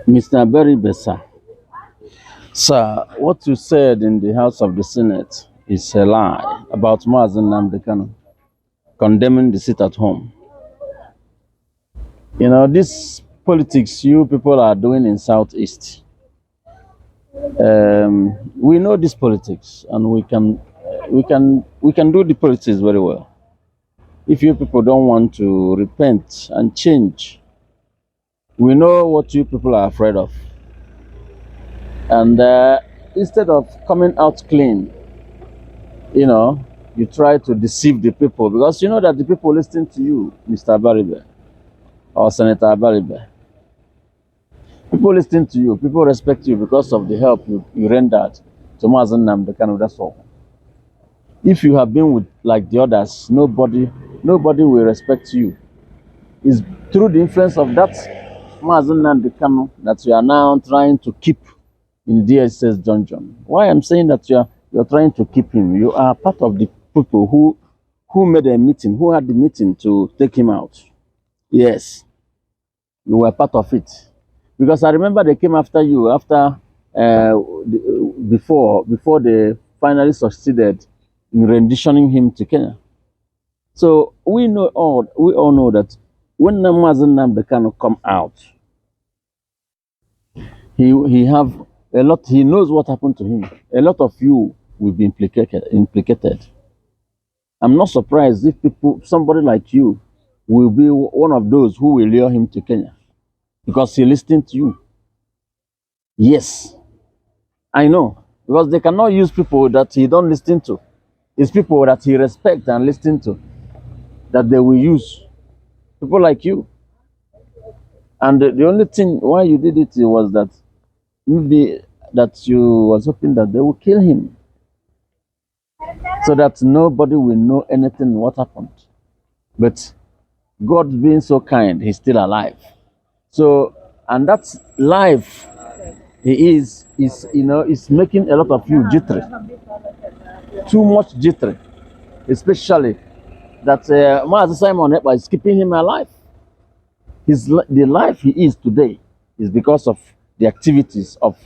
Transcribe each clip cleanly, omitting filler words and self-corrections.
Mr. Abaribe, sir, what you said in the House of the Senate is a lie about Mazen Namdekano condemning the sit at home. You know, this politics you people are doing in Southeast, we know this politics and we can do the politics very well. If you people don't want to repent and change, we know what you people are afraid of. And instead of coming out clean, you know, you try to deceive the people because you know that the people listening to you, Mr. Abaribe or Senator Abaribe, people listening to you, people respect you because of the help you rendered to Mazen Namdekano, that's all. If you have been with like the others, nobody will respect you. It's through the influence of that Mazen Namdekano that you are now trying to keep in DSS dungeon. Why I'm saying that you're trying to keep him, you are part of the people who made a meeting, who had the meeting to take him out. Yes, you were part of it. Because I remember they came after you after before they finally succeeded in renditioning him to Kenya. So we all know that when Mazen Namdekano come out, he have a lot. He knows what happened to him. A lot of you will be implicated. I'm not surprised if somebody like you will be one of those who will lure him to Kenya because he listened to you. Yes, I know, because they cannot use people that he don't listen to. It's people that he respect and listen to that they will use. People like you. And the only thing why you did it was that maybe that you was hoping that they will kill him so that nobody will know anything what happened. But God being so kind, he's still alive. So, and that's life he is is making a lot of you jittery, too much jittery, especially that Master Simon Ekpa is keeping him alive. The life he is today is because of the activities of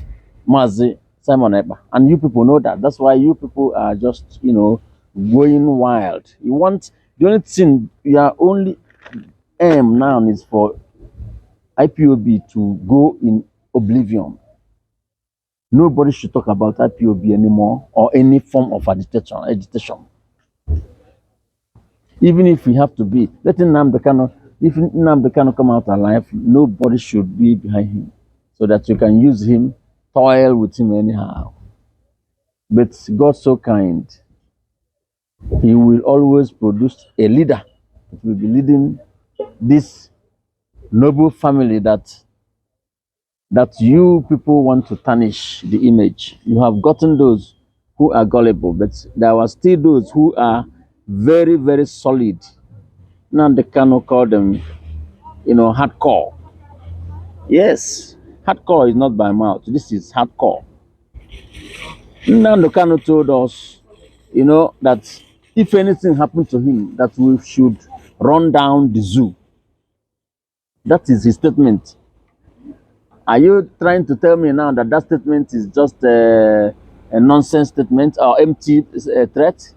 Mazi Simon Ekpa, and you people know that. That's why you people are just going wild. You want the only thing your only aim now is for IPOB to go in oblivion. Nobody should talk about IPOB anymore or any form of agitation. Even if we have to be, letting Nnamdi if Nnamdi Kanu come out alive, nobody should be behind him so that you can use him, toil with him anyhow. But God so kind, he will always produce a leader that will be leading this noble family that you people want to tarnish the image. You have gotten those who are gullible, but there are still those who are very, very solid. Now they cannot call them, hardcore. Yes, hardcore is not by mouth. This is hardcore. Now Kanu told us, that if anything happened to him, that we should run down the zoo. That is his statement. Are you trying to tell me now that that statement is just a nonsense statement or empty threat?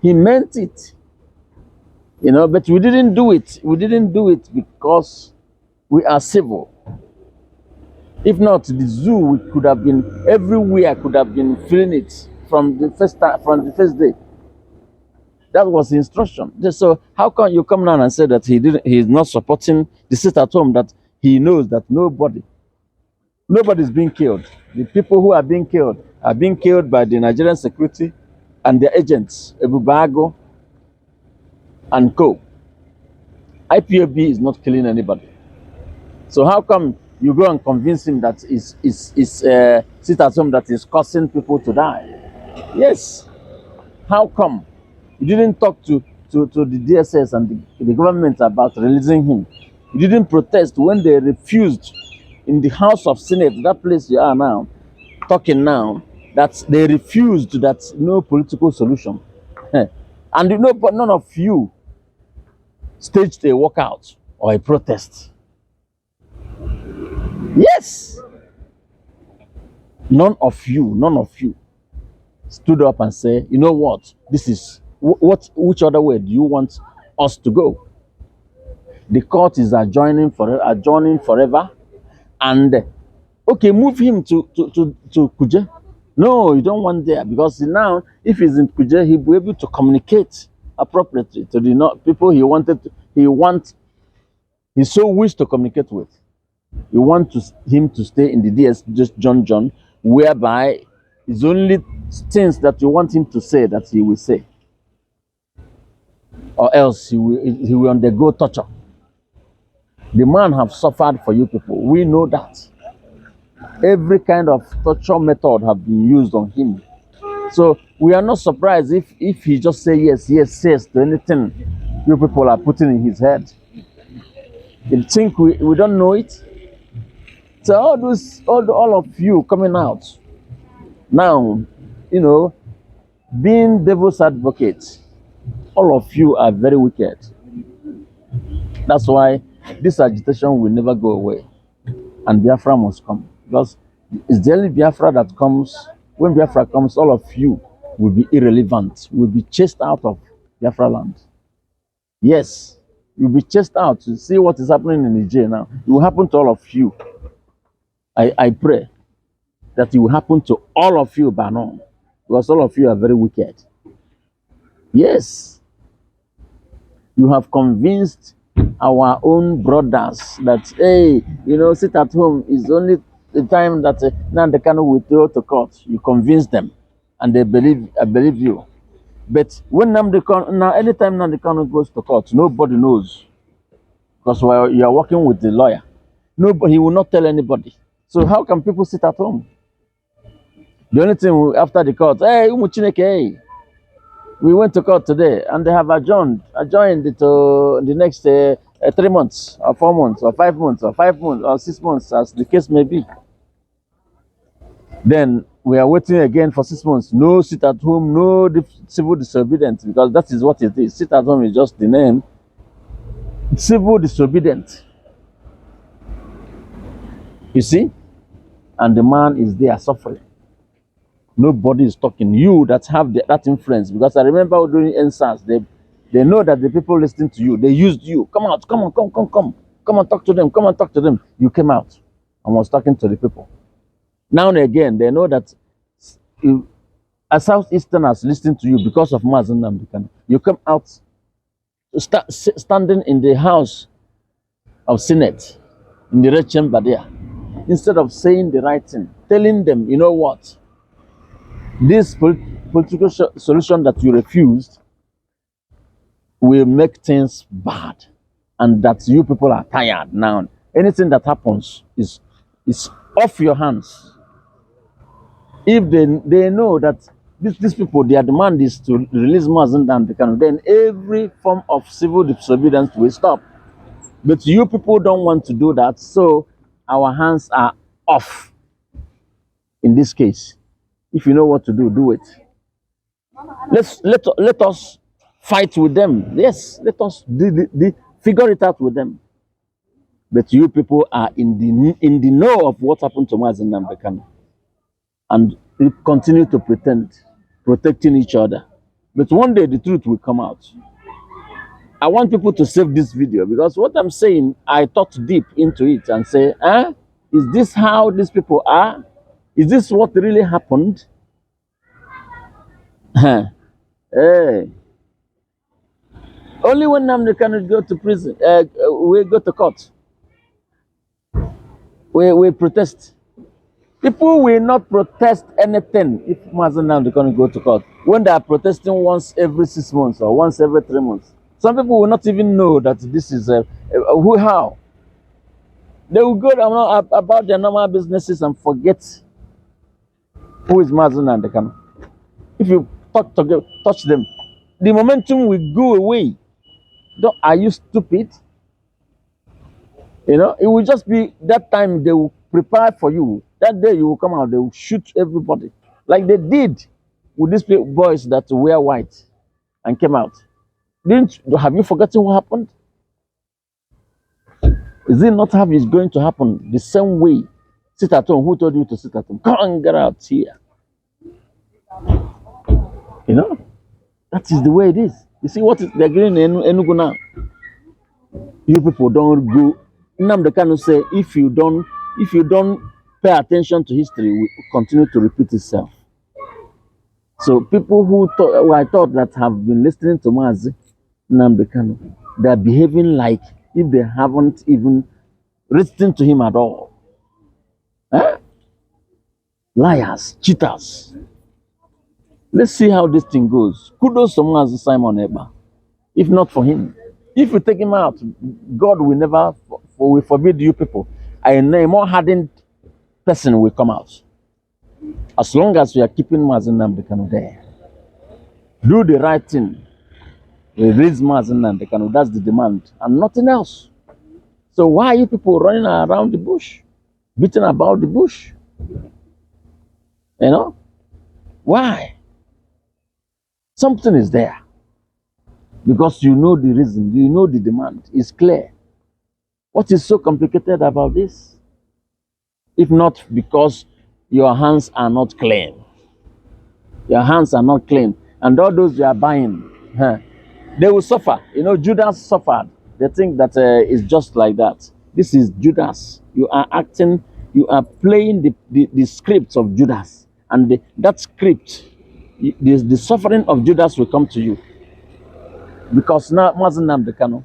He meant it, but we didn't do it. We didn't do it because we are civil. If not, the zoo we could have been everywhere. Could have been feeling it from the first day. That was the instruction. So how come you come now and say that he's not supporting the sit at home, that he knows that nobody is being killed. The people who are being killed by the Nigerian security and their agents, Ebubago and co. IPOB is not killing anybody. So how come you go and convince him that is sit at home that is causing people to die? Yes. How come you didn't talk to the DSS and the government about releasing him? You didn't protest when they refused in the House of Senate, that place you are now, talking now, that they refused that no political solution. And but none of you staged a walkout or a protest. Yes, none of you stood up and say, you know what, this is which other way do you want us to go? The court is adjourning forever, and okay, move him to Kuje. No, you don't want there, because now if he's in Kuje, he'll be able to communicate appropriately to the people he so wish to communicate with. You want him to stay in the DS just John, whereby it's only things that you want him to say that he will say, or else he will undergo torture. The man have suffered for you people. We know that. Every kind of torture method have been used on him. So we are not surprised if he just say yes to anything you people are putting in his head. You think we don't know it? So all of you coming out now, being devil's advocates, all of you are very wicked. That's why this agitation will never go away, and Biafra must come, because it's the only Biafra that comes. When Biafra comes, all of you will be irrelevant, will be chased out of Biafra land. Yes, you'll be chased out. To see what is happening in Nigeria now, it will happen to all of you. I pray that it will happen to all of you by now, because all of you are very wicked. Yes, you have convinced our own brothers that, hey, sit at home is only the time that now they cannot withdraw to court. You convince them, and I believe you. But when anytime Nnamdi Kanu goes to court, nobody knows, because while you are working with the lawyer, he will not tell anybody. So how can people sit at home? The only thing after the court, hey, hey, we went to court today, and they have adjourned it to the next 3 months, or 4 months, or 5 months, or 5 months, or 6 months, as the case may be. Then we are waiting again for 6 months. No sit at home, no civil disobedience, because that is what it is. Sit at home is just the name. Civil disobedience. You see? And the man is there suffering. Nobody is talking. You that have that influence, because I remember during NSAS, they know that the people listening to you, they used you. Come out, come and talk to them. You came out and was talking to the people. Now and again, they know that a Southeasterners listening to you because of Mazi Nnamdi Kanu. You come out, standing in the House of Senate, in the red chamber there, instead of saying the right thing, telling them, you know what, this political solution that you refused will make things bad, and that you people are tired now. Anything that happens is off your hands. If they know that these people, their demand is to release Mazi Nnamdi Kanu, then every form of civil disobedience will stop. But you people don't want to do that, so our hands are off. In this case, if you know what to do, do it. Let us fight with them. Yes, let us figure it out with them. But you people are in the know of what happened to Mazi Nnamdi Kanu, and you continue to pretend, protecting each other. But one day the truth will come out. I want people to save this video, because what I'm saying, I thought deep into it and say, is this how these people are? Is this what really happened? Hey. Only when Nnamdi Kanu go to prison, we go to court. We protest. People will not protest anything if Mazi Nnamdi Kanu go to court. When they are protesting once every 6 months or once every 3 months, some people will not even know that this is how. They will go about their normal businesses and forget who is Mazi Nnamdi Kanu. If you touch them, the momentum will go away. Are you stupid? It will just be that time they will prepare for you. That day you will come out, they will shoot everybody, like they did with these boys that wear white and came out. Have you forgotten what happened? Is it not how it's going to happen? The same way. Sit at home. Who told you to sit at home? Come on, get out here. You know, that is the way it is. You see what they're getting in Enugu now? You people don't go. Nnamdi Kanu say if you don't pay attention to history, will continue to repeat itself. So people who I thought that have been listening to Mazi Nnamdi Kanu, they are behaving like if they haven't even listened to him at all. Eh? Liars, cheaters. Let's see how this thing goes. Kudos to Mazi Simon Eba. If not for him, if you take him out, God will never will forbid you people. A more hardened person will come out. As long as we are keeping Mazi Nnamdi Kanu there. Do the right thing. Raise Mazi Nnamdi Kanu. That's the demand. And nothing else. So why are you people running around the bush? Beating about the bush? You know? Why? Something is there. Because you know the reason, you know the demand. It's clear. What is so complicated about this? If not because your hands are not clean. Your hands are not clean. And all those you are buying, they will suffer. You know, Judas suffered. They think that it's just like that. This is Judas. You are acting, you are playing the script of Judas. And that script, the suffering of Judas will come to you. Because now Mazi Nnamdi Kanu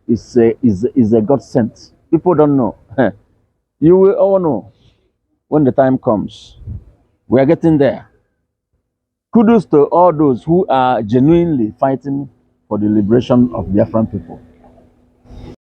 is a God sent. People don't know. You will all know when the time comes. We are getting there. Kudos to all those who are genuinely fighting for the liberation of Biafran people.